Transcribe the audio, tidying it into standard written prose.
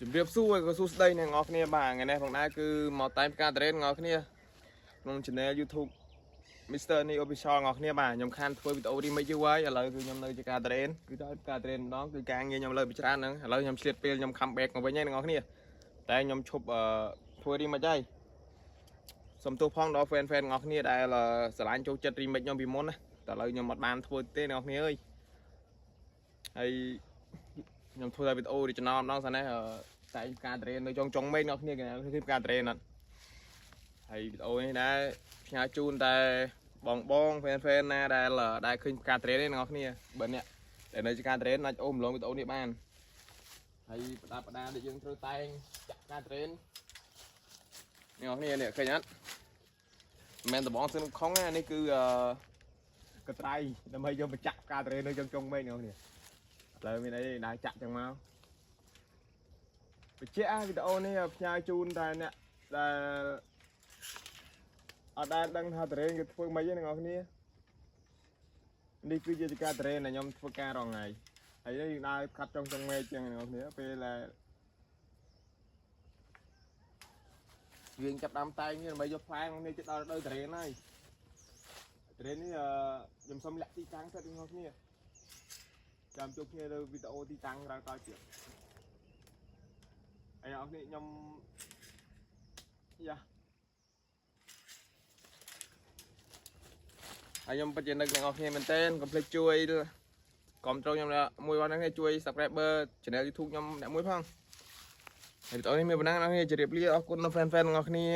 ជំរាបសួរក៏សួស្ដីអ្នកនរគ្នាបាទថ្ងៃនេះផងដែរគឺមកតែការត្រេនអ្នកនរគ្នាក្នុង channel YouTube Mr. Ni Official អ្នកនរគ្នាបាទខ្ញុំខានធ្វើវីដេអូរីមិចយូរហើយឥឡូវគឺខ្ញុំនៅជាការត្រេនគឺដល់ការត្រេនម្ដងគឺការងារខ្ញុំលើពីច្រើនហ្នឹងឥឡូវខ្ញុំឆ្លៀតពេលខ្ញុំ comeback មកវិញហើយអ្នកនរគ្នាតែខ្ញុំឈប់ធ្វើរីមិចហើយសុំទោសផងដល់ fan អ្នកនរគ្នាដែលស្រឡាញ់ចូលចិត្តរីមិចខ្ញុំពីមុនណាតែឥឡូវខ្ញុំអត់បានធ្វើទេអ្នកនរគ្នាអើយហើយខ្ញុំធ្វើវីដេអូ original ម្ដងសិនណាតែការត្រេននៅចុងមេឃអ្នកគ្នាគឺការត្រេនអត់ហើយវីដេអូនេះដែរផ្ញើជូនតែបងfan ណាដែលឃើញការត្រេននេះអ្នកគ្នាបើអ្នកដែលនៅការត្រេនអាចអូមឡងវីដេអូនេះបានហើយបដាដែលយើងត្រូវតែងចាក់ការត្រេនអ្នកគ្នានេះឃើញអត់មិនមែនដបងសឹងខុងណានេះគឺកត្រៃដើម្បីយកមកចាក់ការត្រេននៅចុងមេឃអ្នកគ្នាឥឡូវមានអីដែរចាក់ចឹងមកបញ្ជាក់វីដេអូនេះផ្ញើជូនតែអ្នកដែលអត់ដែលដឹងថាត្រេនគេធ្វើមិនទេអ្នកនរគ្នានេះគឺជាការត្រេនដែលខ្ញុំធ្វើការរងថ្ងៃហើយនេះដើរកាត់ចុងមេឃចឹងអ្នកនរគ្នាពេលដែលយើងចាប់ដើមតែងនេះដើម្បីយកផ្លែនេះជិតដល់ត្រេនហើយត្រេននេះខ្ញុំសុំលាក់ទីតាំងសិនអ្នកនរគ្នាចាំជួបគ្នាលើវីដេអូទីតាំងក្រោយៗទៀតហើយអ្នកនេះខ្ញុំយ៉ាហើយខ្ញុំពិតជានឹកអ្នកនរគ្នាមែនទែនកុំភ្លេចជួយគាំទ្រខ្ញុំមួយវ៉ាន់ហ្នឹងជួយ subscriber channel YouTube ខ្ញុំអ្នកមួយផងហើយវីដេអូនេះមានប៉ុណ្ណឹងអ្នកនរគ្នាជម្រាបលាអរគុណដល់ fan អ្នកនរគ្នា